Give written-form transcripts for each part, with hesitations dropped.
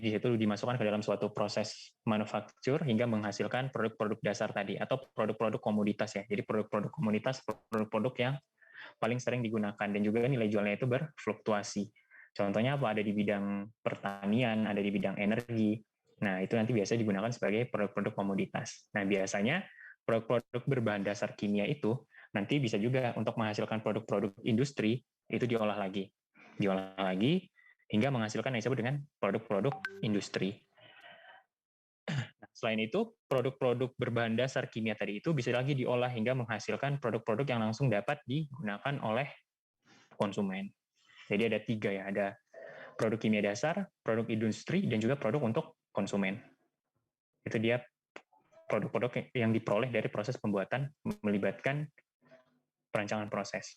di situ dimasukkan ke dalam suatu proses manufaktur hingga menghasilkan produk-produk dasar tadi atau produk-produk komoditas ya. Jadi produk-produk komoditas, produk-produk yang paling sering digunakan dan juga nilai jualnya itu berfluktuasi. Contohnya apa? Ada di bidang pertanian, ada di bidang energi. Nah, itu nanti biasa digunakan sebagai produk-produk komoditas. Nah, biasanya produk-produk berbahan dasar kimia itu nanti bisa juga untuk menghasilkan produk-produk industri itu diolah lagi hingga menghasilkan yang disebut dengan produk-produk industri. Nah, selain itu, produk-produk berbahan dasar kimia tadi itu bisa lagi diolah hingga menghasilkan produk-produk yang langsung dapat digunakan oleh konsumen. Jadi ada 3 ya, ada produk kimia dasar, produk industri, dan juga produk untuk konsumen. Itu dia produk-produk yang diperoleh dari proses pembuatan melibatkan perancangan proses.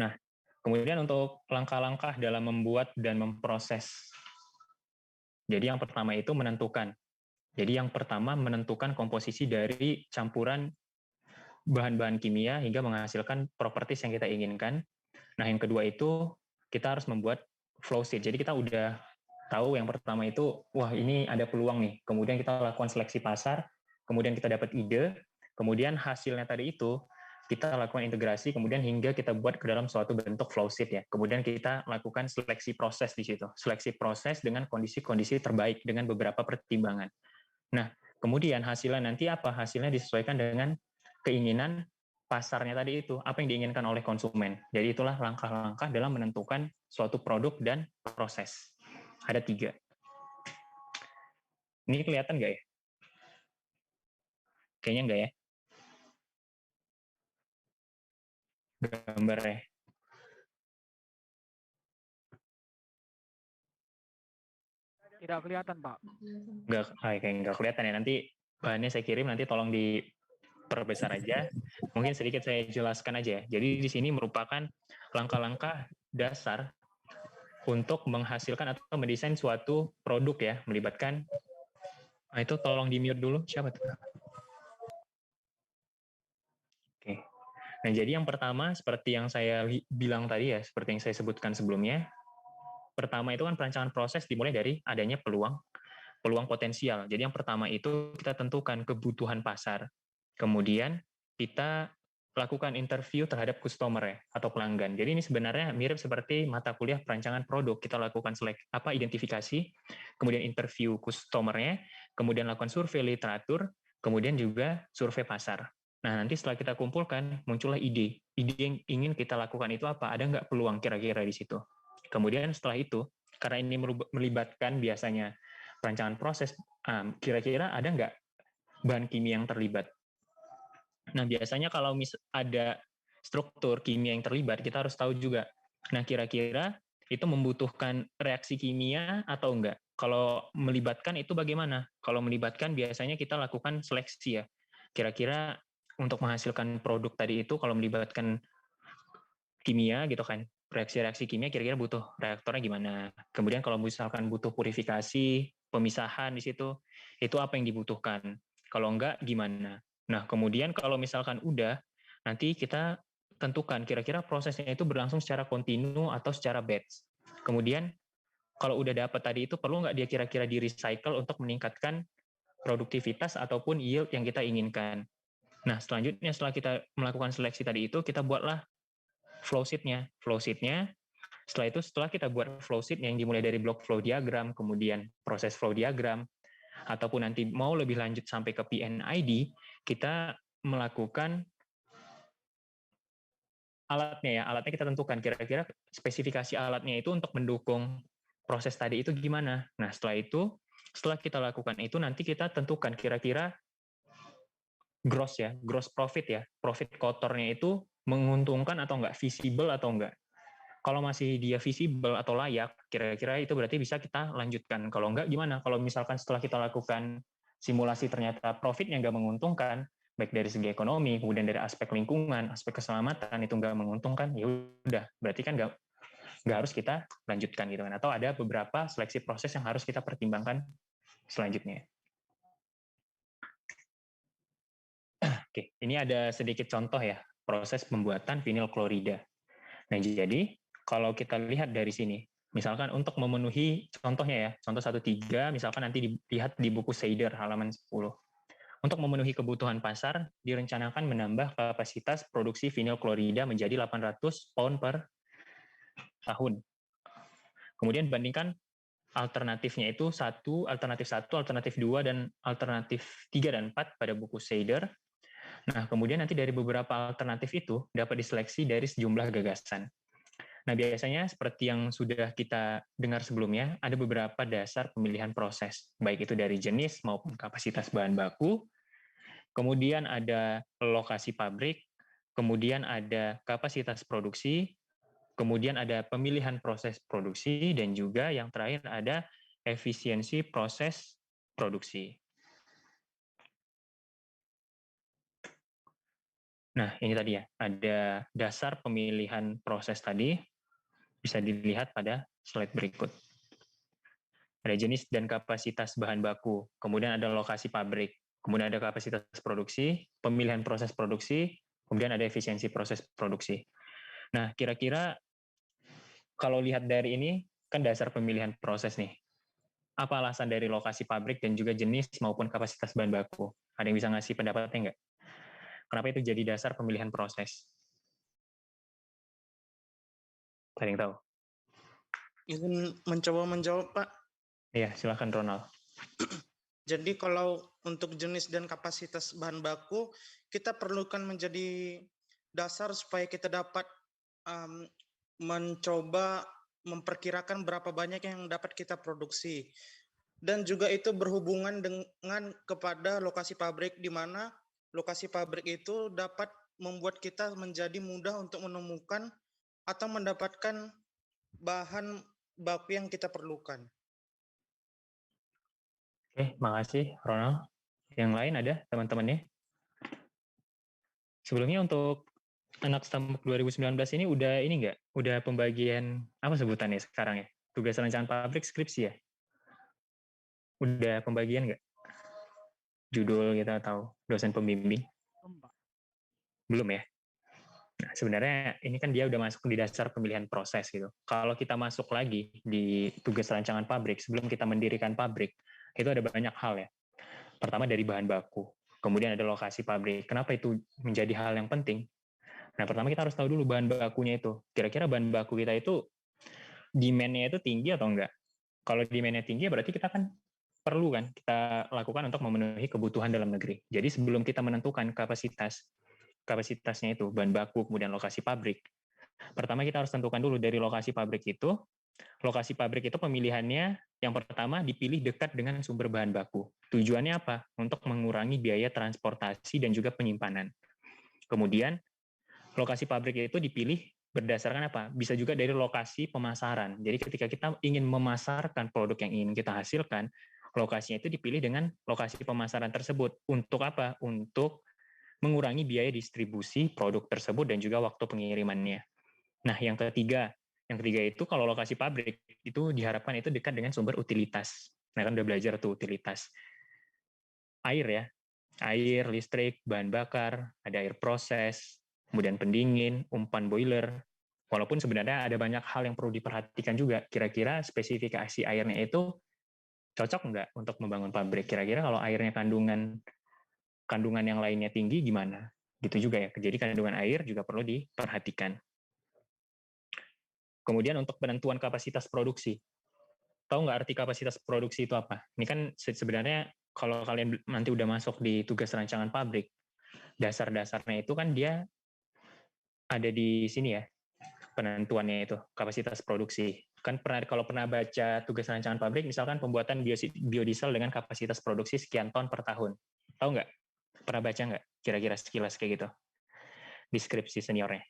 Nah, kemudian untuk langkah-langkah dalam membuat dan memproses. Jadi yang pertama itu menentukan. Jadi yang pertama menentukan komposisi dari campuran bahan-bahan kimia hingga menghasilkan properties yang kita inginkan. Nah, yang kedua itu kita harus membuat flow sheet. Jadi kita udah tahu yang pertama itu, wah ini ada peluang nih. Kemudian kita lakukan seleksi pasar, kemudian kita dapat ide, kemudian hasilnya tadi itu kita lakukan integrasi, kemudian hingga kita buat ke dalam suatu bentuk flow sheet ya. Kemudian kita lakukan seleksi proses di situ. Seleksi proses dengan kondisi-kondisi terbaik dengan beberapa pertimbangan. Nah, kemudian hasilnya nanti apa? Hasilnya disesuaikan dengan keinginan pasarnya tadi itu, apa yang diinginkan oleh konsumen. Jadi itulah langkah-langkah dalam menentukan suatu produk dan proses. Ada 3. Ini kelihatan nggak ya? Kayaknya nggak ya? Gambarnya. Tidak kelihatan, Pak. Kayak nggak kelihatan ya. Nanti bahannya saya kirim, nanti tolong diperbesar aja. Mungkin sedikit saya jelaskan aja ya. Jadi di sini merupakan langkah-langkah dasar untuk menghasilkan atau mendesain suatu produk ya, melibatkan, nah itu tolong di-mute dulu, siapa tuh? Oke. Nah, jadi yang pertama, seperti yang saya bilang tadi ya, seperti yang saya sebutkan sebelumnya, pertama itu kan perancangan proses dimulai dari adanya peluang potensial. Jadi yang pertama itu kita tentukan kebutuhan pasar. Kemudian kita lakukan interview terhadap customer ya, atau pelanggan. Jadi ini sebenarnya mirip seperti mata kuliah perancangan produk. Kita lakukan identifikasi, kemudian interview customer-nya, kemudian lakukan survei literatur, kemudian juga survei pasar. Nah, nanti setelah kita kumpulkan, muncullah ide. Ide yang ingin kita lakukan itu apa? Ada nggak peluang kira-kira di situ? Kemudian setelah itu, karena ini melibatkan biasanya perancangan proses, kira-kira ada nggak bahan kimia yang terlibat? Nah, biasanya kalau ada struktur kimia yang terlibat, kita harus tahu juga. Nah, kira-kira itu membutuhkan reaksi kimia atau enggak? Kalau melibatkan itu bagaimana? Kalau melibatkan biasanya kita lakukan seleksi ya. Kira-kira untuk menghasilkan produk tadi itu kalau melibatkan kimia gitu kan, reaksi-reaksi kimia kira-kira butuh reaktornya gimana. Kemudian kalau misalkan butuh purifikasi, pemisahan di situ, itu apa yang dibutuhkan. Kalau enggak gimana. Nah, kemudian kalau misalkan udah, nanti kita tentukan kira-kira prosesnya itu berlangsung secara kontinu atau secara batch. Kemudian kalau udah dapat tadi itu perlu nggak dia kira-kira di recycle untuk meningkatkan produktivitas ataupun yield yang kita inginkan. Nah, selanjutnya setelah kita melakukan seleksi tadi itu, kita buatlah flow sheet-nya. Setelah kita buat flow sheet yang dimulai dari block flow diagram, kemudian proses flow diagram, ataupun nanti mau lebih lanjut sampai ke PNID, kita melakukan alatnya ya. Alatnya kita tentukan kira-kira spesifikasi alatnya itu untuk mendukung proses tadi itu gimana. Nah, setelah kita lakukan itu, nanti kita tentukan kira-kira gross profit ya, profit kotornya itu menguntungkan atau enggak, visible atau enggak. Kalau masih dia visible atau layak, kira-kira itu berarti bisa kita lanjutkan. Kalau enggak gimana? Kalau misalkan setelah kita lakukan simulasi ternyata profitnya enggak menguntungkan, baik dari segi ekonomi, kemudian dari aspek lingkungan, aspek keselamatan itu enggak menguntungkan, ya udah, berarti kan enggak harus kita lanjutkan gitu kan. Atau ada beberapa seleksi proses yang harus kita pertimbangkan selanjutnya. Oke, ini ada sedikit contoh ya, proses pembuatan vinil klorida. Nah, jadi kalau kita lihat dari sini, Misalkan untuk memenuhi contohnya ya, contoh 1.3 misalkan nanti dilihat di buku Seider halaman 10. Untuk memenuhi kebutuhan pasar, direncanakan menambah kapasitas produksi vinil klorida menjadi 800 pound per tahun. Kemudian bandingkan alternatifnya itu alternatif 2, dan alternatif 3 dan 4 pada buku Seider. Nah, kemudian nanti dari beberapa alternatif itu dapat diseleksi dari sejumlah gagasan. Nah, biasanya seperti yang sudah kita dengar sebelumnya, ada beberapa dasar pemilihan proses, baik itu dari jenis maupun kapasitas bahan baku, kemudian ada lokasi pabrik, kemudian ada kapasitas produksi, kemudian ada pemilihan proses produksi, dan juga yang terakhir ada efisiensi proses produksi. Nah, ini tadi ya, ada dasar pemilihan proses tadi, bisa dilihat pada slide berikut. Ada jenis dan kapasitas bahan baku, kemudian ada lokasi pabrik, kemudian ada kapasitas produksi, pemilihan proses produksi, kemudian ada efisiensi proses produksi. Nah, kira-kira kalau lihat dari ini, kan dasar pemilihan proses nih. Apa alasan dari lokasi pabrik dan juga jenis maupun kapasitas bahan baku? Ada yang bisa ngasih pendapatnya nggak? Kenapa itu jadi dasar pemilihan proses? Ada yang tahu? Izin mencoba menjawab, Pak. Iya, silakan Ronald. Jadi kalau untuk jenis dan kapasitas bahan baku, kita perlukan menjadi dasar supaya kita dapat mencoba memperkirakan berapa banyak yang dapat kita produksi. Dan juga itu berhubungan dengan kepada lokasi pabrik, di mana lokasi pabrik itu dapat membuat kita menjadi mudah untuk menemukan atau mendapatkan bahan baku yang kita perlukan. Oke, makasih Ronald. Yang lain ada teman-temannya? Sebelumnya untuk anak STAMUK 2019 ini udah ini nggak? Udah pembagian apa sebutannya sekarang ya? Tugas rancangan pabrik skripsi ya? Udah pembagian nggak? Judul kita atau dosen pembimbing? Belum ya? Nah, sebenarnya ini kan dia udah masuk di dasar pemilihan proses gitu. Kalau kita masuk lagi di tugas rancangan pabrik, sebelum kita mendirikan pabrik, itu ada banyak hal ya. Pertama dari bahan baku, kemudian ada lokasi pabrik. Kenapa itu menjadi hal yang penting? Nah, pertama kita harus tahu dulu bahan bakunya itu. Kira-kira bahan baku kita itu demand-nya itu tinggi atau enggak? Kalau demand-nya tinggi, berarti kita kan perlu kan kita lakukan untuk memenuhi kebutuhan dalam negeri. Jadi sebelum kita menentukan kapasitasnya itu, bahan baku, kemudian lokasi pabrik, pertama kita harus tentukan dulu dari lokasi pabrik itu. Lokasi pabrik itu pemilihannya yang pertama dipilih dekat dengan sumber bahan baku. Tujuannya apa? Untuk mengurangi biaya transportasi dan juga penyimpanan. Kemudian lokasi pabrik itu dipilih berdasarkan apa? Bisa juga dari lokasi pemasaran. Jadi ketika kita ingin memasarkan produk yang ingin kita hasilkan, lokasinya itu dipilih dengan lokasi pemasaran tersebut. Untuk apa? Untuk mengurangi biaya distribusi produk tersebut dan juga waktu pengirimannya. Nah, yang ketiga itu kalau lokasi pabrik itu diharapkan itu dekat dengan sumber utilitas. Nah, kan udah belajar tuh utilitas. Air ya, air, listrik, bahan bakar, ada air proses, kemudian pendingin, umpan boiler. Walaupun sebenarnya ada banyak hal yang perlu diperhatikan juga. Kira-kira spesifikasi airnya itu cocok nggak untuk membangun pabrik? Kira-kira kalau airnya kandungan yang lainnya tinggi gimana? Gitu juga ya. Jadi kandungan air juga perlu diperhatikan. Kemudian untuk penentuan kapasitas produksi. Tahu nggak arti kapasitas produksi itu apa? Ini kan sebenarnya kalau kalian nanti udah masuk di tugas rancangan pabrik, dasar-dasarnya itu kan dia ada di sini ya, penentuannya itu, kapasitas produksi. Kan kalau pernah baca tugas rancangan pabrik, misalkan pembuatan biodiesel dengan kapasitas produksi sekian ton per tahun. Tahu nggak? Pernah baca nggak? Kira-kira sekilas kayak gitu. Deskripsi seniornya.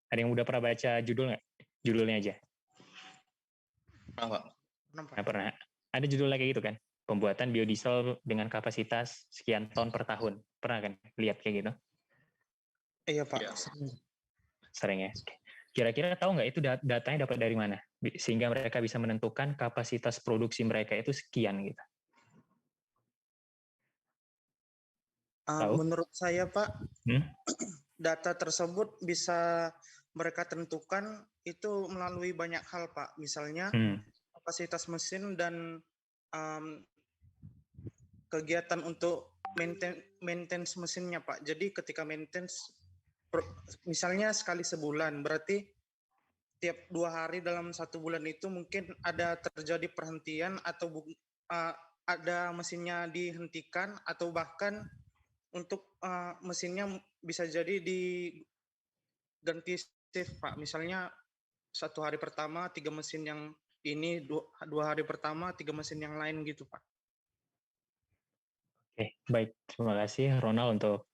Ada yang udah pernah baca judul nggak? Judulnya aja. Nah, pernah. Ada judulnya kayak gitu kan? Pembuatan biodiesel dengan kapasitas sekian ton per tahun. Pernah kan lihat kayak gitu? Iya, Pak. Ya. Sering ya. Kira-kira tahu nggak itu datanya dapat dari mana? Sehingga mereka bisa menentukan kapasitas produksi mereka itu sekian gitu. Tahu? Menurut saya, Pak, data tersebut bisa mereka tentukan itu melalui banyak hal, Pak. Misalnya kapasitas mesin dan kegiatan untuk maintenance mesinnya, Pak. Jadi ketika maintenance, misalnya sekali sebulan, berarti tiap 2 hari dalam 1 bulan itu mungkin ada terjadi perhentian atau ada mesinnya dihentikan atau bahkan untuk mesinnya bisa jadi diganti shift, Pak. Misalnya 1 hari pertama 3 mesin yang ini, 2 hari pertama 3 mesin yang lain gitu, Pak. Oke, baik. Terima kasih Ronald untuk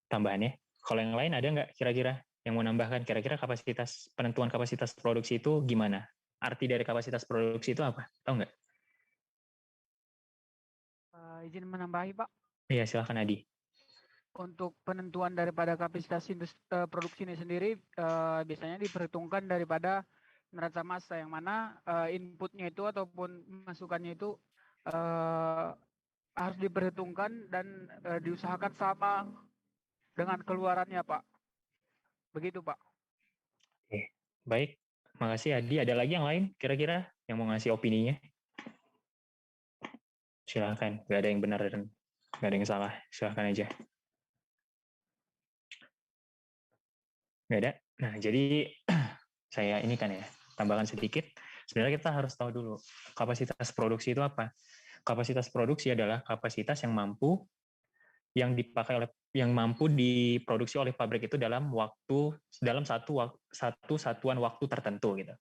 tambahannya. Kalau yang lain ada nggak kira-kira yang mau nambahkan? Kira-kira penentuan kapasitas produksi itu gimana? Arti dari kapasitas produksi itu apa? Tahu nggak? Izin menambahi, Pak. Iya, silakan Adi. Untuk penentuan daripada kapasitas produksi ini sendiri biasanya diperhitungkan daripada neraca massa, yang mana inputnya itu ataupun masukannya itu harus diperhitungkan dan diusahakan sama dengan keluarannya, Pak. Begitu, Pak. Oke, baik. Makasih Adi. Ada lagi yang lain kira-kira yang mau ngasih opininya? Silakan. Nggak ada yang benar dan nggak ada yang salah. Silakan aja. Nggak ada? Nah, jadi saya ini kan ya, tambahkan sedikit. Sebenarnya kita harus tahu dulu, kapasitas produksi itu apa? Kapasitas produksi adalah kapasitas yang mampu diproduksi oleh pabrik itu dalam satu satuan waktu tertentu gitu.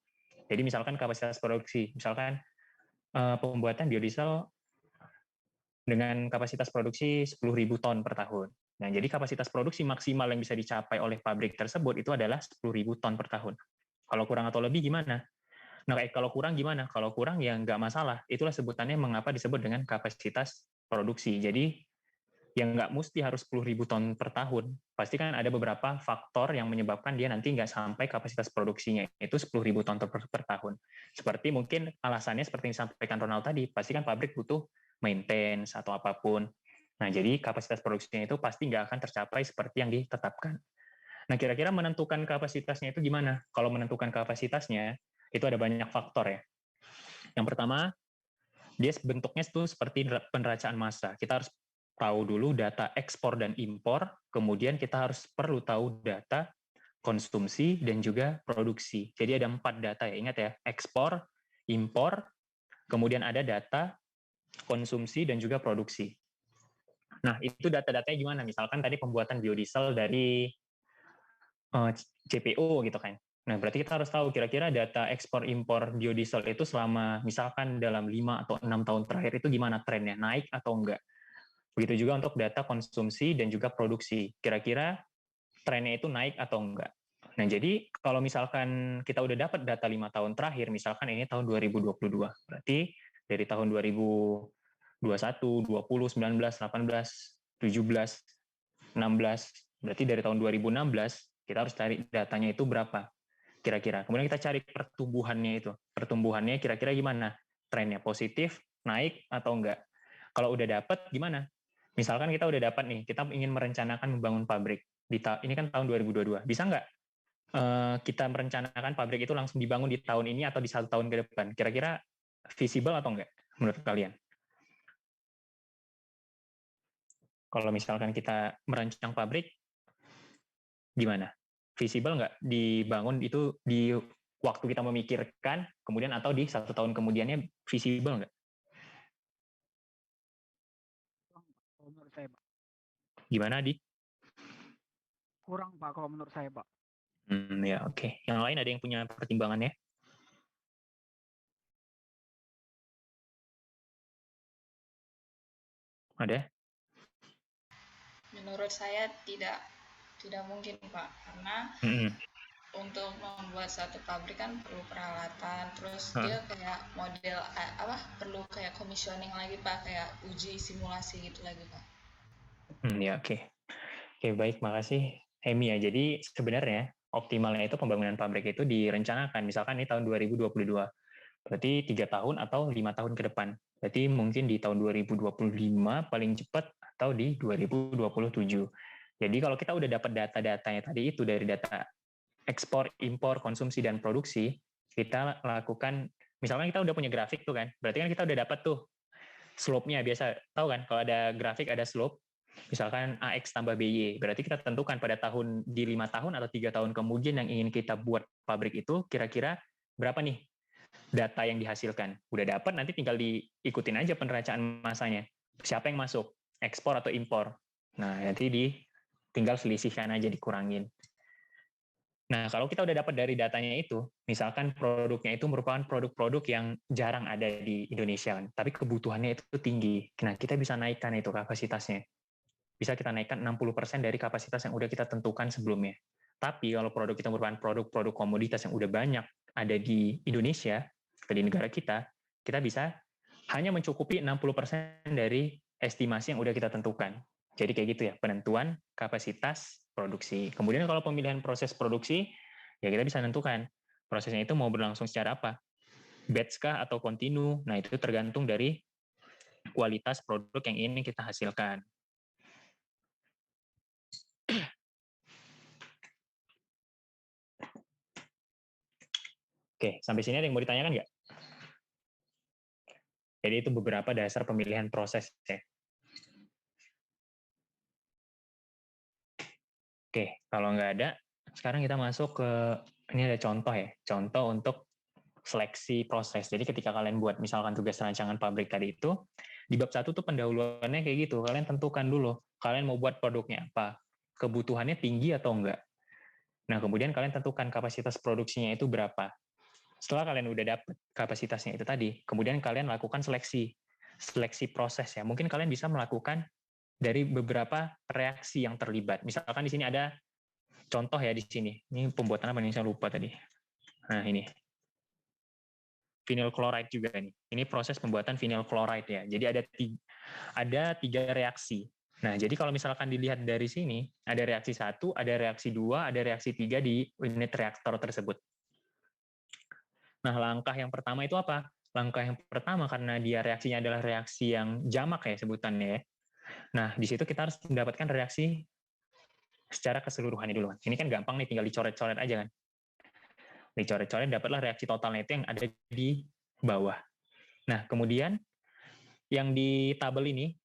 Jadi misalkan kapasitas produksi, misalkan pembuatan biodiesel dengan kapasitas produksi 10.000 ton per tahun. Nah, jadi kapasitas produksi maksimal yang bisa dicapai oleh pabrik tersebut itu adalah 10.000 ton per tahun. Kalau kurang atau lebih gimana? Nah, kalau kurang gimana? Kalau kurang ya nggak masalah. Itulah sebutannya mengapa disebut dengan kapasitas produksi. Jadi yang nggak mesti harus 10.000 ton per tahun. Pasti kan ada beberapa faktor yang menyebabkan dia nanti nggak sampai kapasitas produksinya itu 10.000 ton per tahun. Seperti mungkin alasannya seperti yang disampaikan Ronald tadi, pasti kan pabrik butuh maintenance atau apapun. Nah, jadi kapasitas produksinya itu pasti nggak akan tercapai seperti yang ditetapkan. Nah, kira-kira menentukan kapasitasnya itu gimana? Kalau menentukan kapasitasnya, itu ada banyak faktor ya. Yang pertama, dia bentuknya itu seperti penderajaan massa. Kita harus tahu dulu data ekspor dan impor, kemudian kita harus perlu tahu data konsumsi dan juga produksi. Jadi ada 4 data ya, ingat ya, ekspor, impor, kemudian ada data konsumsi dan juga produksi. Nah, itu data-datanya gimana? Misalkan tadi pembuatan biodiesel dari CPO gitu kan. Nah, berarti kita harus tahu kira-kira data ekspor impor biodiesel itu selama misalkan dalam 5 atau 6 tahun terakhir itu gimana trennya, naik atau enggak. Begitu juga untuk data konsumsi dan juga produksi. Kira-kira trennya itu naik atau enggak. Nah, jadi kalau misalkan kita udah dapat data 5 tahun terakhir, misalkan ini tahun 2022, berarti dari tahun 2021, 20, 19, 18, 17, 16, berarti dari tahun 2016 kita harus cari datanya itu berapa kira-kira. Kemudian kita cari pertumbuhannya itu. Pertumbuhannya kira-kira gimana? Trennya positif, naik atau enggak? Kalau udah dapat gimana? Misalkan kita udah dapat nih, kita ingin merencanakan membangun pabrik. Ini kan tahun 2022. Bisa nggak kita merencanakan pabrik itu langsung dibangun di tahun ini atau di 1 tahun ke depan? Kira-kira visible atau enggak menurut kalian? Kalau misalkan kita merancang pabrik, gimana? Visible nggak dibangun itu di waktu kita memikirkan, kemudian atau di 1 tahun kemudiannya visible nggak? Kalau menurut saya, Pak. Gimana, Di? Kurang, Pak, kalau menurut saya, Pak. Ya, oke. Yang lain ada yang punya pertimbangannya? Ada? Menurut saya tidak mungkin, Pak, karena untuk membuat satu pabrik kan perlu peralatan, terus dia kayak model perlu kayak commissioning lagi, Pak, kayak uji simulasi gitu lagi, Pak. Ya, oke. Oke, baik, makasih Hemi ya. Jadi sebenarnya optimalnya itu pembangunan pabrik itu direncanakan misalkan ini tahun 2022. Berarti 3 tahun atau 5 tahun ke depan. Berarti mungkin di tahun 2025 paling cepat atau di 2027. Jadi kalau kita udah dapat data-datanya tadi itu dari data ekspor, impor, konsumsi, dan produksi, kita lakukan, misalkan kita udah punya grafik tuh kan, berarti kan kita udah dapat tuh slope-nya. Biasa tahu kan, kalau ada grafik ada slope, misalkan AX tambah BY, berarti kita tentukan pada tahun di 5 tahun atau 3 tahun kemudian yang ingin kita buat pabrik itu, kira-kira berapa nih data yang dihasilkan. Udah dapat, nanti tinggal diikutin aja peneranaan masanya. Siapa yang masuk, ekspor atau impor. Nah, nanti tinggal selisihkan aja, dikurangin. Nah, kalau kita udah dapat dari datanya itu, misalkan produknya itu merupakan produk-produk yang jarang ada di Indonesia, kan, tapi kebutuhannya itu tinggi. Nah, kita bisa naikkan itu kapasitasnya. Bisa kita naikkan 60% dari kapasitas yang udah kita tentukan sebelumnya. Tapi kalau produk kita merupakan produk-produk komoditas yang udah banyak ada di Indonesia, di negara kita bisa hanya mencukupi 60% dari estimasi yang udah kita tentukan. Jadi kayak gitu ya, penentuan kapasitas produksi. Kemudian kalau pemilihan proses produksi, ya kita bisa tentukan prosesnya itu mau berlangsung secara apa. Batch kah atau kontinu? Nah, itu tergantung dari kualitas produk yang ingin kita hasilkan. Oke, sampai sini ada yang mau ditanyakan nggak? Jadi itu beberapa dasar pemilihan proses ya. Oke, kalau nggak ada, sekarang kita masuk ke, ini ada contoh ya, contoh untuk seleksi proses. Jadi ketika kalian buat misalkan tugas rancangan pabrik tadi itu, di bab 1 tuh pendahuluannya kayak gitu, kalian tentukan dulu, kalian mau buat produknya apa, kebutuhannya tinggi atau enggak. Nah, kemudian kalian tentukan kapasitas produksinya itu berapa. Setelah kalian udah dapet kapasitasnya itu tadi, kemudian kalian lakukan seleksi proses ya. Mungkin kalian bisa melakukan dari beberapa reaksi yang terlibat. Misalkan di sini ada contoh ya di sini. Ini pembuatan apa nih? Saya lupa tadi. Nah, ini. Vinyl chloride juga nih. Ini proses pembuatan vinyl chloride ya. Jadi ada tiga reaksi. Nah, jadi kalau misalkan dilihat dari sini, ada reaksi 1, ada reaksi 2, ada reaksi 3 di unit reaktor tersebut. Nah, langkah yang pertama itu apa? Langkah yang pertama karena dia reaksinya adalah reaksi yang jamak ya sebutannya ya. Nah, di situ kita harus mendapatkan reaksi secara keseluruhannya dulu. Ini kan gampang nih, tinggal dicoret-coret aja kan. Dicoret-coret, dapatlah reaksi totalnya itu yang ada di bawah. Nah, kemudian yang di tabel ini,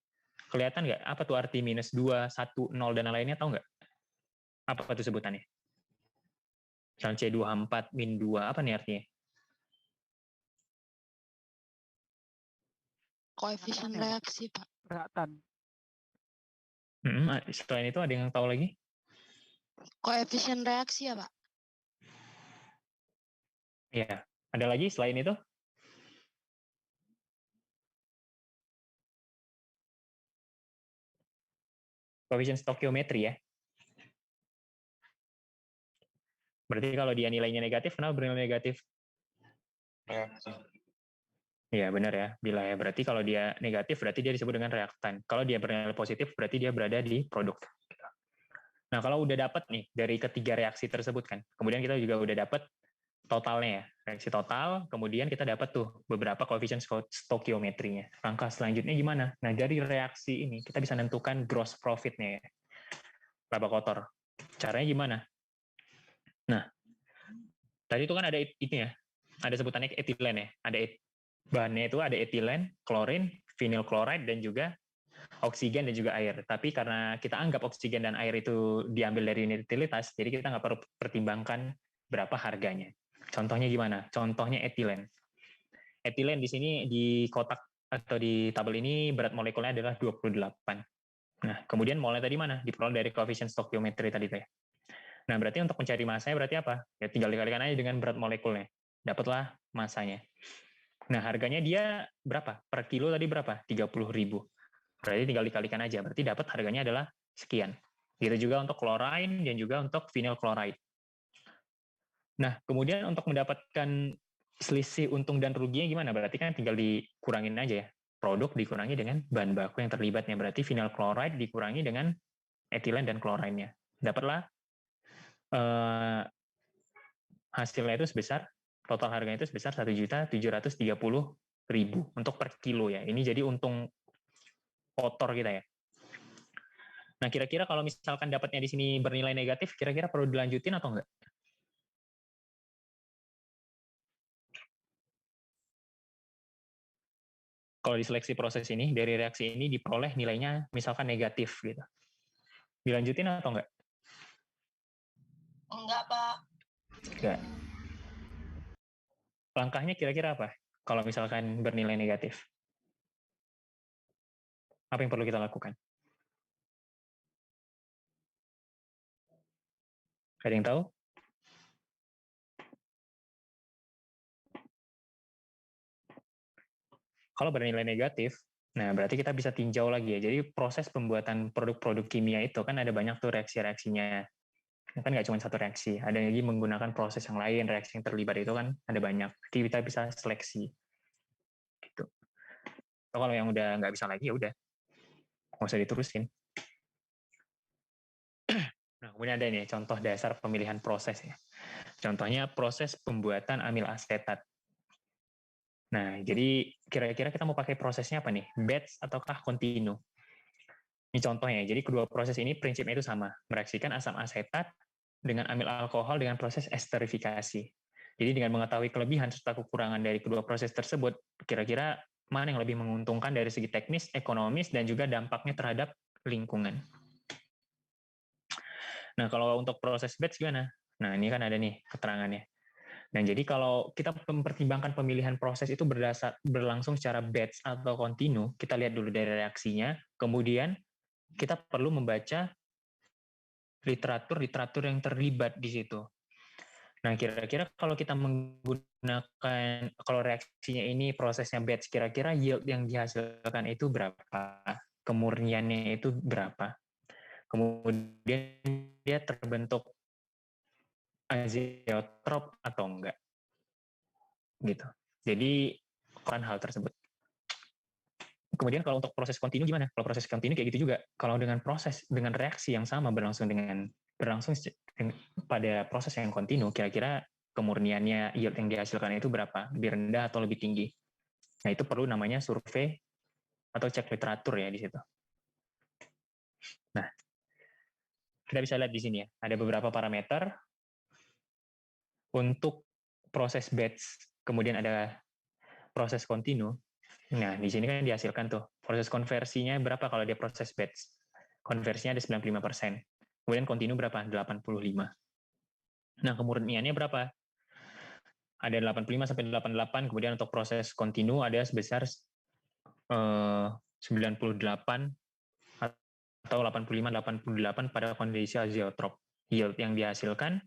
kelihatan nggak apa tuh arti minus 2, 1, 0, dan lainnya, tahu nggak? Apa itu sebutannya? Misalnya C24, min 2, apa nih artinya? Koefisien reaksi, Pak. Perhatian. Selain itu ada yang tahu lagi? Koefisien reaksi ya, Pak? Iya. Ada lagi selain itu? Koefisien stokiometri ya. Berarti kalau dia nilainya negatif, kenapa bernilai negatif? Reaksi. Iya, benar ya. Bila ya, berarti kalau dia negatif, berarti dia disebut dengan reaktan. Kalau dia bernilai positif, berarti dia berada di produk. Nah, kalau udah dapat nih, dari ketiga reaksi tersebut kan, kemudian kita juga udah dapat totalnya ya, reaksi total, kemudian kita dapat tuh beberapa koefisien stokiometrinya. Langkah selanjutnya gimana? Nah, dari reaksi ini, kita bisa menentukan gross profit-nya ya, laba kotor. Caranya gimana? Nah, tadi itu kan ada itu ya, ada sebutannya etilen ya, ada bahannya itu ada etilen, klorin, vinyl chloride, dan juga oksigen dan juga air. Tapi karena kita anggap oksigen dan air itu diambil dari unit utilitas, jadi kita nggak perlu pertimbangkan berapa harganya. Contohnya gimana? Contohnya etilen. Etilen di sini di kotak atau di tabel ini berat molekulnya adalah 28. Nah, kemudian molnya tadi mana? Diperoleh dari koefisien stokiometri tadi ya. Nah, berarti untuk mencari masanya berarti apa? Ya tinggal dikalikan aja dengan berat molekulnya. Dapatlah masanya. Nah, harganya dia berapa? Per kilo tadi berapa? 30.000. Berarti tinggal dikalikan aja. Berarti dapat harganya adalah sekian. Gitu juga untuk chlorine dan juga untuk vinyl chloride. Nah, kemudian untuk mendapatkan selisih untung dan ruginya gimana? Berarti kan tinggal dikurangin aja ya. Produk dikurangi dengan bahan baku yang terlibatnya. Berarti vinyl chloride dikurangi dengan etilen dan klorinnya. Dapatlah hasilnya itu sebesar, total harganya itu sebesar 1.730.000 untuk per kilo ya. Ini jadi untung kotor kita ya. Nah, kira-kira kalau misalkan dapatnya di sini bernilai negatif, kira-kira perlu dilanjutin atau enggak? Kalau di seleksi proses ini, dari reaksi ini diperoleh nilainya misalkan negatif gitu. Dilanjutin atau enggak? Enggak, Pak. Enggak. Langkahnya kira-kira apa? Kalau misalkan bernilai negatif. Apa yang perlu kita lakukan? Ada yang tahu? Kalau bernilai negatif, nah berarti kita bisa tinjau lagi ya. Jadi proses pembuatan produk-produk kimia itu kan ada banyak tuh reaksi-reaksinya. Kan nggak cuma satu reaksi, ada lagi menggunakan proses yang lain, reaksi yang terlibat itu kan ada banyak. Jadi kita bisa seleksi. Gitu. So, kalau yang udah nggak bisa lagi ya udah, nggak usah diterusin. Nah, kemudian ada nih contoh dasar pemilihan proses ya. Contohnya proses pembuatan amil asetat. Nah, jadi kira-kira kita mau pakai prosesnya apa nih? Batch ataukah continue? Ini contohnya. Jadi kedua proses ini prinsipnya itu sama, mereaksikan asam asetat dengan amil alkohol dengan proses esterifikasi. Jadi dengan mengetahui kelebihan serta kekurangan dari kedua proses tersebut, kira-kira mana yang lebih menguntungkan dari segi teknis, ekonomis, dan juga dampaknya terhadap lingkungan. Nah, kalau untuk proses batch gimana? Nah, ini kan ada nih keterangannya. Nah, jadi kalau kita mempertimbangkan pemilihan proses itu berlangsung secara batch atau kontinu, kita lihat dulu dari reaksinya, kemudian kita perlu membaca literatur yang terlibat di situ. Nah, kira-kira kalau kita menggunakan, kalau reaksinya ini prosesnya batch, kira-kira yield yang dihasilkan itu berapa? Kemurniannya itu berapa? Kemudian dia terbentuk azeotrop atau enggak? Gitu. Jadi, kan hal tersebut. Kemudian kalau untuk proses kontinu gimana? Kalau proses kontinu kayak gitu juga. Kalau dengan reaksi yang sama berlangsung pada proses yang kontinu, kira-kira kemurniannya yield yang dihasilkan itu berapa? Lebih rendah atau lebih tinggi? Nah, itu perlu namanya survei atau cek literatur ya di situ. Nah, kita bisa lihat di sini ya, ada beberapa parameter untuk proses batch, kemudian ada proses kontinu. Nah, di sini kan dihasilkan tuh, proses konversinya berapa kalau dia proses batch? Konversinya ada 95%. Kemudian kontinu berapa? 85%. Nah, kemurniannya berapa? Ada 85 sampai 88, kemudian untuk proses kontinu ada sebesar 98 atau 85-88 pada kondisi azeotrop. Yield yang dihasilkan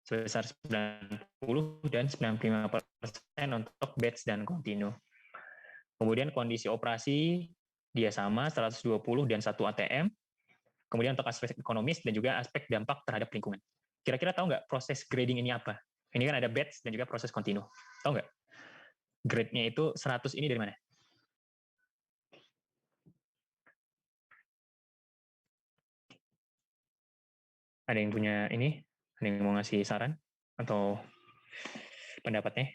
sebesar 90 dan 95% untuk batch dan kontinu. Kemudian kondisi operasi dia sama 120 dan 1 ATM. Kemudian untuk aspek ekonomis dan juga aspek dampak terhadap lingkungan. Kira-kira tahu nggak proses grading ini apa? Ini kan ada batch dan juga proses kontinu. Tahu nggak? Grade-nya itu 100 ini dari mana? Ada yang punya ini? Ada yang mau ngasih saran? Atau pendapatnya?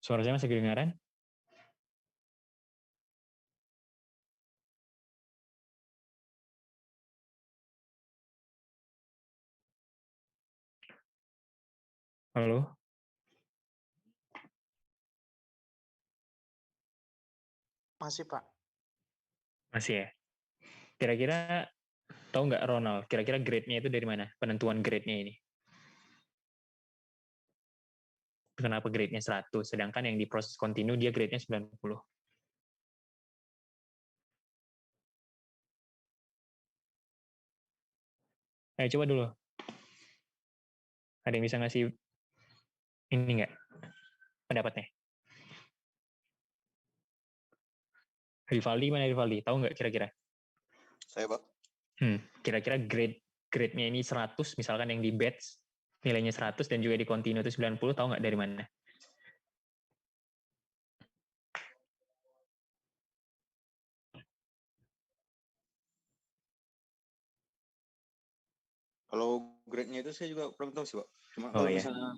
Suara saya masih kedengaran? Halo? Masih, Pak. Masih ya? Kira-kira tahu nggak Ronald? Kira-kira grade-nya itu dari mana? Penentuan grade-nya ini. Kenapa grade-nya 100? Sedangkan yang di proses kontinu dia grade-nya 90. Ayo coba dulu. Ada yang bisa ngasih ini nggak? Pendapatnya? Rivaldi mana Rivaldi? Tahu nggak kira-kira? Saya, Pak. Kira-kira grade-nya ini 100, misalkan yang di batch nilainya 100 dan juga di kontinu itu 90, tahu nggak dari mana? Kalau grade-nya itu saya juga belum tahu sih, Pak. Cuma Oh, kalau ya. misalnya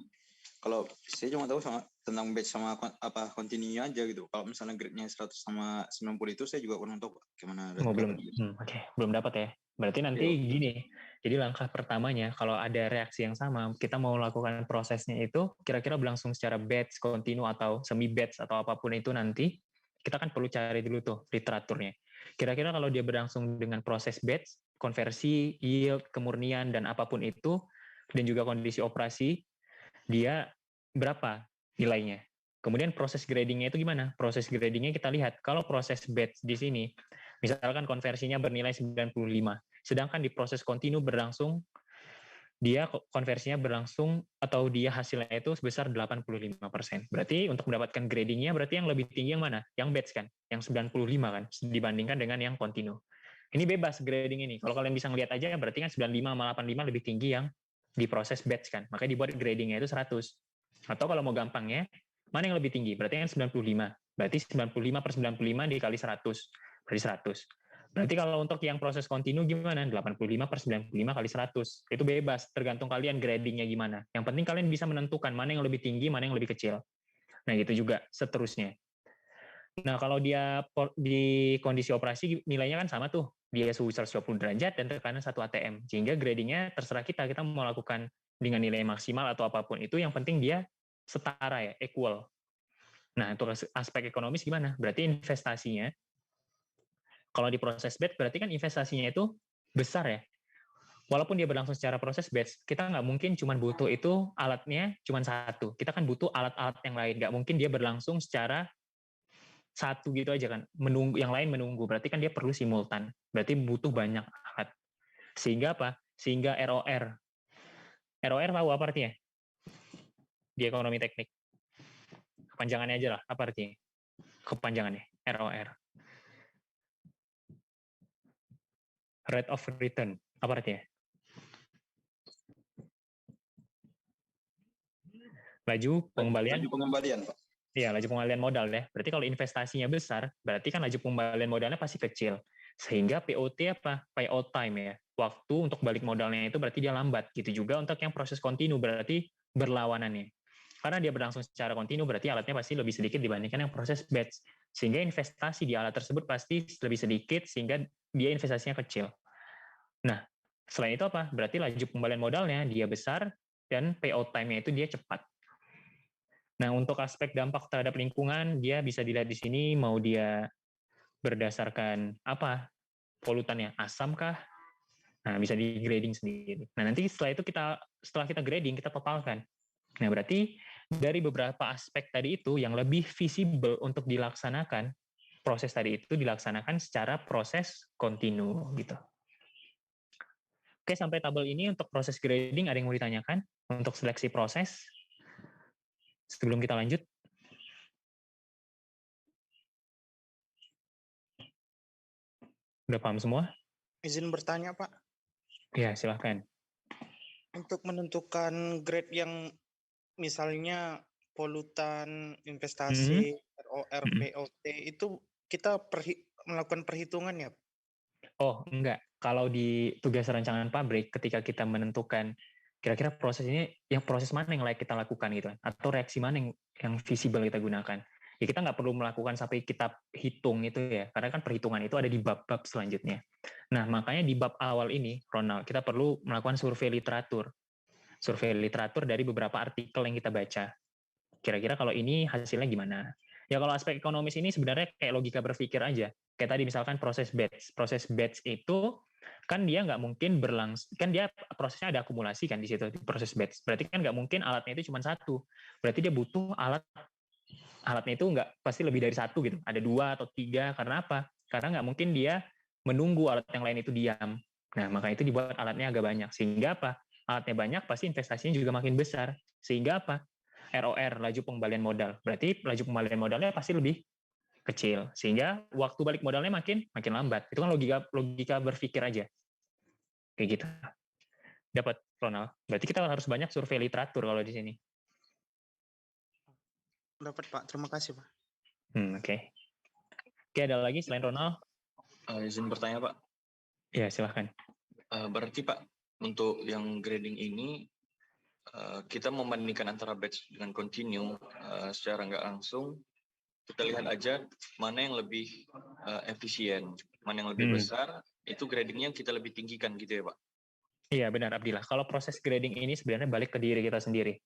kalau saya cuma tahu tentang batch sama apa continue aja gitu. Kalau misalnya grade-nya 100 sama 90 itu saya juga kurang tahu, Pak. Gimana belum. Oke, belum dapat ya. Berarti nanti gini, jadi langkah pertamanya kalau ada reaksi yang sama, kita mau lakukan prosesnya itu kira-kira berlangsung secara batch, kontinu atau semi batch atau apapun itu nanti, kita kan perlu cari dulu tuh literaturnya. Kira-kira kalau dia berlangsung dengan proses batch, konversi, yield, kemurnian dan apapun itu, dan juga kondisi operasi, dia berapa nilainya. Kemudian proses gradingnya itu gimana? Proses gradingnya kita lihat, kalau proses batch di sini, misalkan konversinya bernilai 95, sedangkan di proses kontinu berlangsung, dia konversinya berlangsung atau dia hasilnya itu sebesar 85%. Berarti untuk mendapatkan gradingnya, berarti yang lebih tinggi yang mana? Yang batch kan? Yang 95 kan? Dibandingkan dengan yang kontinu. Ini bebas grading ini. Kalau kalian bisa ngelihat aja, berarti kan 95 sama 85 lebih tinggi yang di proses batch kan? Makanya dibuat gradingnya itu 100. Atau kalau mau gampangnya, mana yang lebih tinggi? Berarti kan 95. Berarti 95 per 95 dikali 100. Berarti 100. Berarti kalau untuk yang proses kontinu gimana? 85 per 95 kali 100. Itu bebas, tergantung kalian gradingnya gimana. Yang penting kalian bisa menentukan mana yang lebih tinggi, mana yang lebih kecil. Nah gitu juga seterusnya. Nah kalau dia di kondisi operasi nilainya kan sama tuh. Dia suhu 120 derajat dan tekanan 1 atm. Sehingga gradingnya terserah kita mau lakukan dengan nilai maksimal atau apapun itu. Yang penting dia setara ya, equal. Nah untuk aspek ekonomis gimana? Berarti investasinya, kalau di proses batch berarti kan investasinya itu besar ya. Walaupun dia berlangsung secara proses batch, kita nggak mungkin cuma butuh itu alatnya cuma satu. Kita kan butuh alat-alat yang lain. Nggak mungkin dia berlangsung secara satu gitu aja kan. Menunggu, yang lain menunggu. Berarti kan dia perlu simultan. Berarti butuh banyak alat. Sehingga apa? Sehingga ROR. ROR tahu apa artinya? Di ekonomi teknik. Kepanjangannya aja lah. Apa artinya? Kepanjangannya. ROR. Rate of return. Apa artinya? Laju pengembalian. Laju pengembalian, Pak. Iya, laju pengembalian modal ya. Berarti kalau investasinya besar, berarti kan laju pengembalian modalnya pasti kecil. Sehingga POT apa? Payout time ya. Waktu untuk balik modalnya itu berarti dia lambat. Gitu juga untuk yang proses kontinu, berarti berlawanannya. Karena dia berlangsung secara kontinu, berarti alatnya pasti lebih sedikit dibandingkan yang proses batch. Sehingga investasi di alat tersebut pasti lebih sedikit, sehingga dia investasinya kecil. Nah, selain itu apa? Berarti laju pengembalian modalnya dia besar, dan payout time-nya itu dia cepat. Nah, untuk aspek dampak terhadap lingkungan, dia bisa dilihat di sini, mau dia berdasarkan apa? Polutannya, asam kah? Nah, bisa di grading sendiri. Nah, nanti setelah kita grading, kita totalkan. Nah, berarti dari beberapa aspek tadi itu, yang lebih visible untuk dilaksanakan, proses tadi itu dilaksanakan secara proses kontinu, gitu. Oke, sampai tabel ini untuk proses grading, ada yang mau ditanyakan? Untuk seleksi proses? Sebelum kita lanjut, udah paham semua? Izin bertanya, Pak. Ya, silahkan. Untuk menentukan grade yang misalnya polutan, investasi, ROR, POT, itu kita melakukan perhitungan ya? Oh, enggak. Kalau di tugas rancangan pabrik, ketika kita menentukan kira-kira proses ini, yang proses mana yang layak kita lakukan gitu, atau reaksi mana yang visible kita gunakan. Ya kita nggak perlu melakukan sampai kita hitung itu ya, karena kan perhitungan itu ada di bab-bab selanjutnya. Nah, makanya di bab awal ini, Ronald, kita perlu melakukan survei literatur. Survei literatur dari beberapa artikel yang kita baca. Kira-kira kalau ini hasilnya gimana? Ya kalau aspek ekonomis ini sebenarnya kayak logika berpikir aja. Kayak tadi misalkan proses batch. Proses batch itu kan dia nggak mungkin berlangsung, kan dia prosesnya ada akumulasi kan di situ, di proses batch. Berarti kan nggak mungkin alatnya itu cuma satu. Berarti dia butuh alatnya itu nggak pasti lebih dari satu gitu. Ada 2 atau 3. Karena apa? Karena nggak mungkin dia menunggu alat yang lain itu diam. Nah, maka itu dibuat alatnya agak banyak. Sehingga apa? Alatnya banyak, pasti investasinya juga makin besar. Sehingga apa? ROR, laju pengembalian modal. Berarti laju pengembalian modalnya pasti lebih kecil. Sehingga waktu balik modalnya makin lambat. Itu kan logika berpikir aja. Kayak gitu. Dapat, Ronald. Berarti kita harus banyak survei literatur kalau di sini. Dapat, Pak. Terima kasih, Pak. Oke. Oke, ada lagi selain Ronald? Izin bertanya, Pak. Ya, silahkan. Berarti, Pak, untuk yang grading ini, kita membandingkan antara batch dengan continue secara nggak langsung, kita lihat aja mana yang lebih efisien, mana yang lebih besar itu gradingnya kita lebih tinggikan gitu ya Pak? Iya benar Abdillah. Kalau proses grading ini sebenarnya balik ke diri kita sendiri.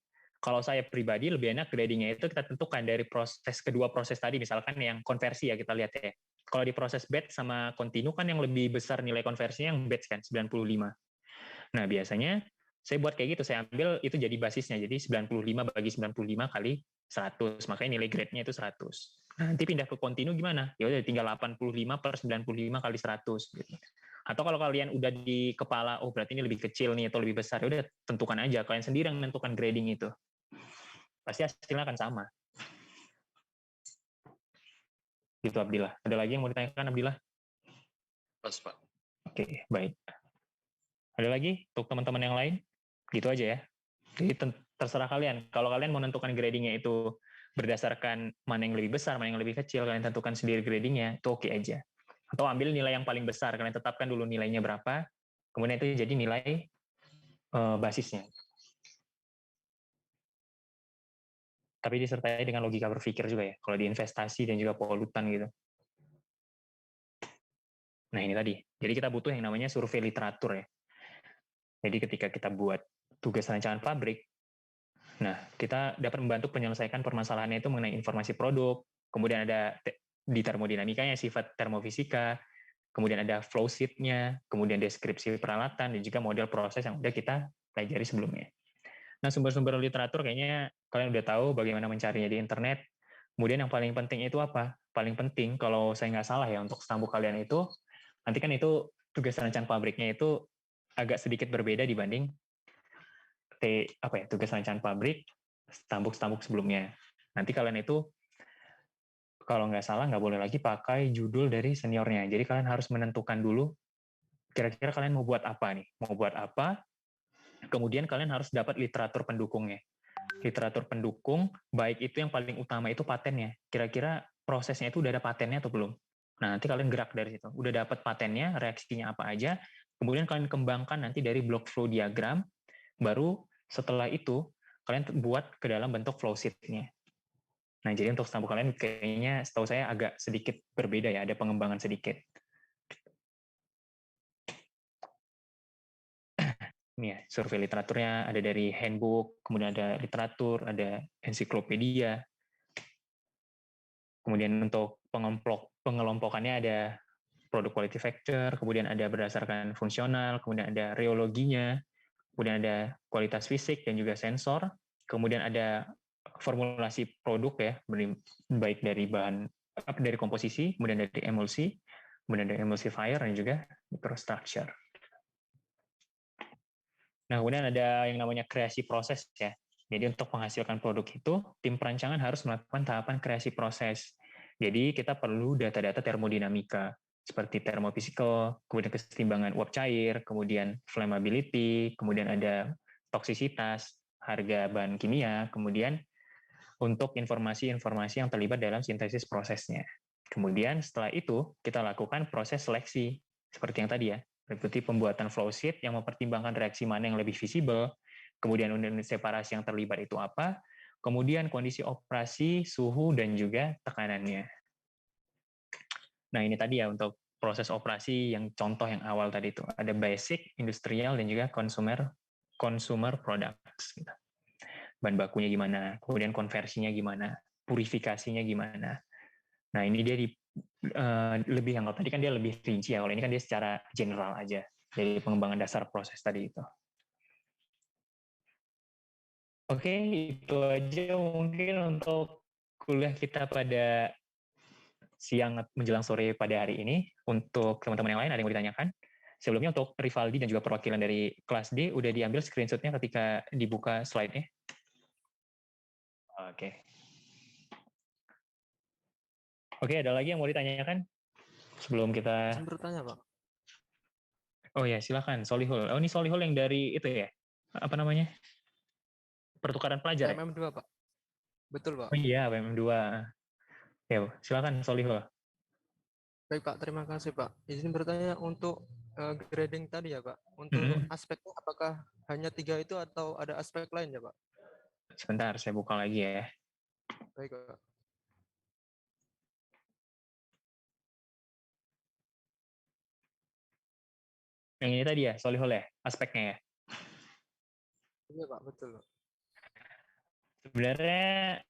Kalau saya pribadi lebih enak gradingnya itu kita tentukan dari kedua proses tadi, misalkan yang konversi ya kita lihat ya. Kalau di proses batch sama continue kan yang lebih besar nilai konversinya yang batch kan 95. Nah biasanya saya buat kayak gitu, saya ambil itu jadi basisnya, jadi 95 bagi 95 kali 100, makanya nilai grade-nya itu 100. Nah, nanti pindah ke continue gimana? Ya udah tinggal 85 per 95 kali 100 gitu. Atau kalau kalian udah di kepala, oh berarti ini lebih kecil nih atau lebih besar, ya udah tentukan aja, kalian sendiri yang menentukan grading itu. Pasti hasilnya akan sama. Gitu Abdillah. Ada lagi yang mau ditanyakan Abdillah? Pas Pak. Oke, baik. Ada lagi untuk teman-teman yang lain? Gitu aja ya. Jadi terserah kalian. Kalau kalian mau menentukan gradingnya itu berdasarkan mana yang lebih besar, mana yang lebih kecil, kalian tentukan sendiri gradingnya, itu oke aja. Atau ambil nilai yang paling besar, kalian tetapkan dulu nilainya berapa, kemudian itu jadi nilai basisnya. Tapi disertai dengan logika berpikir juga ya, kalau di investasi dan juga polutan gitu. Nah ini tadi, jadi kita butuh yang namanya survei literatur ya. Jadi ketika kita buat tugas rancangan pabrik, nah kita dapat membantu penyelesaikan permasalahannya itu mengenai informasi produk, kemudian ada di termodinamikanya sifat termofisika, kemudian ada flow sheet-nya, kemudian deskripsi peralatan, dan juga model proses yang udah kita pelajari sebelumnya. Nah, sumber-sumber literatur kayaknya kalian udah tahu bagaimana mencarinya di internet. Kemudian yang paling penting itu apa? Paling penting, kalau saya nggak salah ya, untuk stambuk kalian itu, nanti kan itu tugas rancangan pabriknya itu agak sedikit berbeda dibanding tugas rancangan pabrik, stambuk-stambuk sebelumnya. Nanti kalian itu kalau nggak salah nggak boleh lagi pakai judul dari seniornya. Jadi kalian harus menentukan dulu kira-kira kalian mau buat apa nih? Mau buat apa? Kemudian kalian harus dapat literatur pendukungnya. Literatur pendukung, baik itu yang paling utama itu patennya. Kira-kira prosesnya itu udah ada patennya atau belum? Nah, nanti kalian gerak dari situ. Udah dapat patennya, reaksinya apa aja, kemudian kalian kembangkan nanti dari block flow diagram, baru setelah itu kalian buat ke dalam bentuk flow sheet-nya. Nah, jadi untuk stambuk kalian kayaknya setahu saya agak sedikit berbeda ya, ada pengembangan sedikit. Ini ya, survei literaturnya ada dari handbook, kemudian ada literatur, ada ensiklopedia. Kemudian untuk pengelompokannya ada product quality factor, kemudian ada berdasarkan fungsional, kemudian ada reologinya, kemudian ada kualitas fisik dan juga sensor, kemudian ada formulasi produk ya, baik dari dari komposisi, kemudian dari emulsi, kemudian dari emulsifier dan juga microstructure. Nah, kemudian ada yang namanya kreasi proses ya. Jadi untuk menghasilkan produk itu, tim perancangan harus melakukan tahapan kreasi proses. Jadi kita perlu data-data termodinamika, seperti termofisikal, kemudian kesetimbangan uap cair, kemudian flammability, kemudian ada toksisitas, harga bahan kimia, kemudian untuk informasi-informasi yang terlibat dalam sintesis prosesnya. Kemudian setelah itu, kita lakukan proses seleksi, seperti yang tadi ya, meliputi pembuatan flowsheet yang mempertimbangkan reaksi mana yang lebih visible, kemudian unit-unit separasi yang terlibat itu apa, kemudian kondisi operasi, suhu, dan juga tekanannya. Nah ini tadi ya untuk proses operasi yang contoh yang awal tadi itu. Ada basic, industrial, dan juga consumer products. Gitu. Bahan bakunya gimana, kemudian konversinya gimana, purifikasinya gimana. Nah ini dia lebih yang tadi kan dia lebih rinci ya, kalau ini kan dia secara general aja dari pengembangan dasar proses tadi itu. Oke, itu aja mungkin untuk kuliah kita pada siang menjelang sore pada hari ini. Untuk teman-teman yang lain ada yang mau ditanyakan? Sebelumnya untuk Rivaldi dan juga perwakilan dari kelas D udah diambil screenshot-nya ketika dibuka slide-nya. Oke. Oke, ada lagi yang mau ditanyakan? Sebelum kita... Izin bertanya, Pak. Oh ya, silakan. Solihul. Oh, ini Solihul yang dari itu ya? Apa namanya? Pertukaran pelajar PMM 2, Pak. Betul, Pak. Oh iya, PMM 2. Ya, silakan Solihul. Baik, Pak. Terima kasih, Pak. Izin bertanya untuk grading tadi ya, Pak. Untuk aspeknya apakah hanya 3 itu atau ada aspek lain ya, Pak? Sebentar, saya buka lagi ya. Baik, Pak. Yang ini tadi ya, Solihul ya, aspeknya ya. Iya Pak, betul. Sebenarnya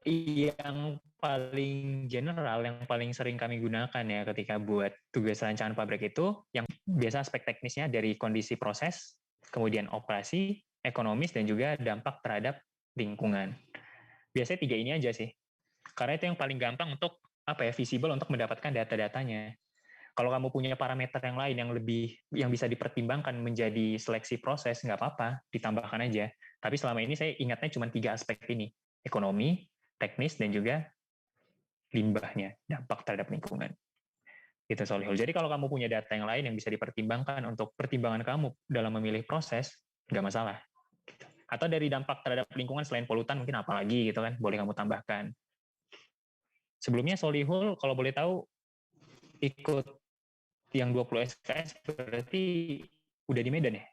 yang paling general, yang paling sering kami gunakan ya ketika buat tugas rancangan pabrik itu, yang biasa aspek teknisnya dari kondisi proses, kemudian operasi, ekonomis, dan juga dampak terhadap lingkungan. Biasanya 3 ini aja sih. Karena itu yang paling gampang untuk visible untuk mendapatkan data-datanya. Kalau kamu punya parameter yang lain yang bisa dipertimbangkan menjadi seleksi proses, nggak apa-apa, ditambahkan aja. Tapi selama ini saya ingatnya cuma 3 aspek ini, ekonomi, teknis, dan juga limbahnya, dampak terhadap lingkungan. Itu Solihul. Jadi kalau kamu punya data yang lain yang bisa dipertimbangkan untuk pertimbangan kamu dalam memilih proses, nggak masalah. Atau dari dampak terhadap lingkungan selain polutan mungkin apa lagi gitu kan, boleh kamu tambahkan. Sebelumnya Solihul kalau boleh tahu ikut yang 20 SKS berarti udah di Medan ya?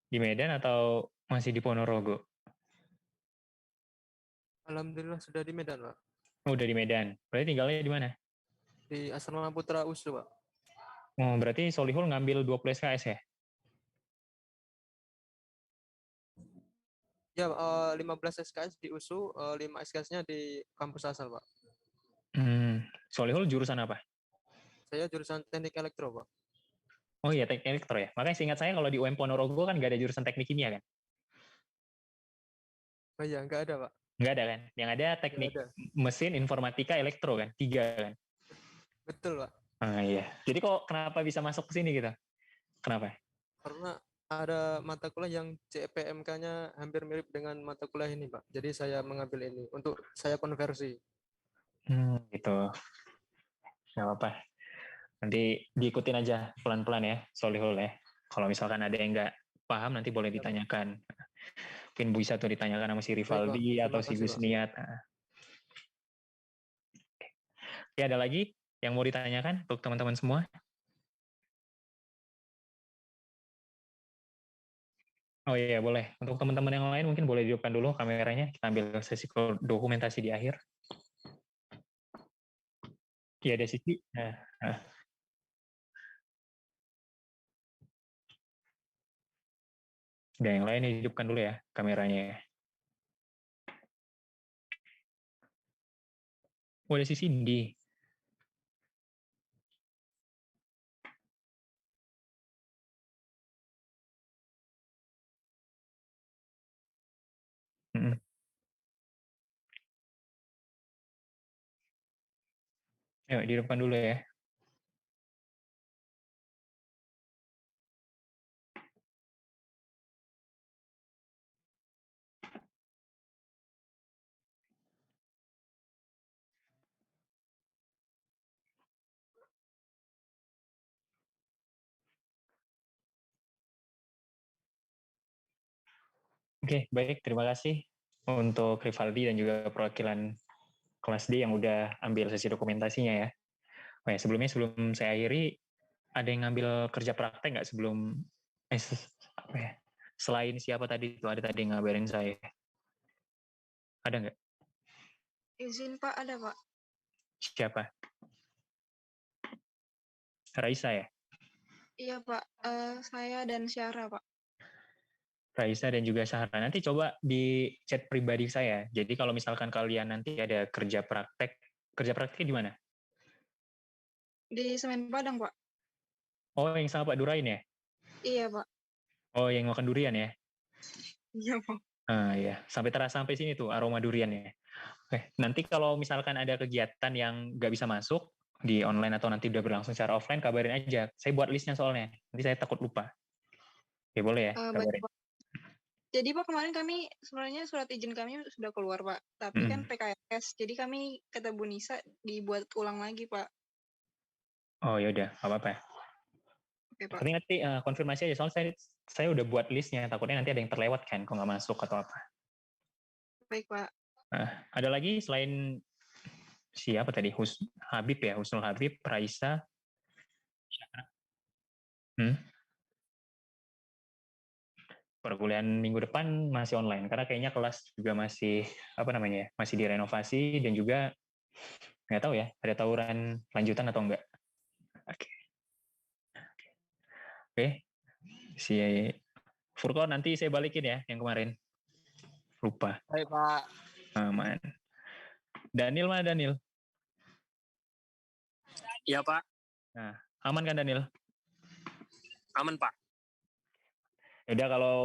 Di Medan atau masih di Ponorogo? Alhamdulillah sudah di Medan Pak. Oh, udah di Medan. Berarti tinggalnya di mana? Di Asrama Putra USU Pak. Oh, berarti Solihul ngambil 20 SKS ya? Ya, 15 SKS di USU, 5 SKS-nya di kampus asal Pak. Solihul jurusan apa? Saya jurusan teknik elektro Pak. Oh iya, teknik elektro ya. Makanya seingat saya kalau di UM Ponorogo kan nggak ada jurusan teknik kimia kan? Oh iya, nggak ada Pak. Nggak ada kan? Yang ada teknik ada. mesin, informatika, elektro kan? 3 kan? Betul Pak. Ah iya. Jadi kok kenapa bisa masuk ke sini gitu? Kenapa? Karena ada mata kuliah yang CPMK-nya hampir mirip dengan mata kuliah ini Pak. Jadi saya mengambil ini untuk saya konversi. Gitu. Nggak apa-apa. Nanti diikutin aja pelan-pelan ya, Solihul ya. Kalau misalkan ada yang nggak paham, nanti boleh ditanyakan. Mungkin bisa tuh ditanyakan sama si Rivaldi atau si Gusniat. Oke, ada lagi yang mau ditanyakan untuk teman-teman semua? Oh iya, boleh. Untuk teman-teman yang lain mungkin boleh dihidupkan dulu kameranya. Kita ambil sesi dokumentasi di akhir. Iya, ada sisi. Nah. Udah, yang lain hidupkan dulu ya kameranya ya. Oh, ada si Cindy. Ayo, dihidupkan dulu ya. Oke, baik. Terima kasih untuk Rivaldi dan juga perwakilan kelas D yang udah ambil sesi dokumentasinya ya. Oh ya, sebelum saya akhiri, ada yang ngambil kerja praktek nggak sebelum apa ya? Selain siapa tadi itu ada tadi yang ngabarin saya. Ada nggak? Izin Pak, ada Pak. Siapa? Raisa ya? Iya Pak, saya dan Syara Pak. Raisa dan juga Sahara. Nanti coba di chat pribadi saya. Jadi kalau misalkan kalian nanti ada kerja praktek di mana? Di Semen Padang Pak. Oh, yang sama Pak Durain ya? Iya Pak. Oh, yang makan durian ya? Iya Pak. Ah ya, sampai sini tuh aroma durian ya. Oke, nanti kalau misalkan ada kegiatan yang nggak bisa masuk di online atau nanti udah berlangsung secara offline, kabarin aja. Saya buat listnya soalnya. Nanti saya takut lupa. Oke, boleh ya, kabarin. Baik, Pak. Jadi Pak, kemarin kami sebenarnya surat izin kami sudah keluar Pak, tapi kan PKS. Jadi kami kata Bu Nisa dibuat ulang lagi Pak. Oh ya udah, apa-apa. Oke Pak. Tapi nanti konfirmasi aja, soalnya saya udah buat listnya. Takutnya nanti ada yang terlewat kan, kalau nggak masuk atau apa. Baik Pak. Ada lagi selain siapa tadi? Habib ya, Husnul Habib, Raisa. Perkuliahan minggu depan masih online karena kayaknya kelas juga masih masih direnovasi dan juga nggak tahu ya ada tawuran lanjutan atau enggak. Oke. Oke. Si Furkon nanti saya balikin ya yang kemarin. Lupa. Baik, Pak. Aman. Daniel mana Daniel? Iya, Pak. Nah, aman kan Daniel? Aman, Pak. Udah kalau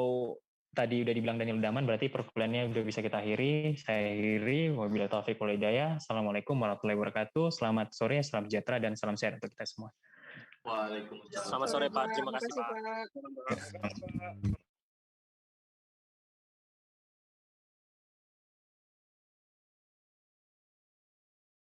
tadi udah dibilang Daniel udah aman, berarti perkuliahannya udah bisa kita akhiri. Saya akhiri. Wabillahi taufiq wal hidayah. Assalamualaikum warahmatullahi wabarakatuh. Selamat sore, salam sejahtera, dan salam sehat untuk kita semua. Waalaikumsalam. Selamat sore, Pak. Terima kasih, Pak. Ya.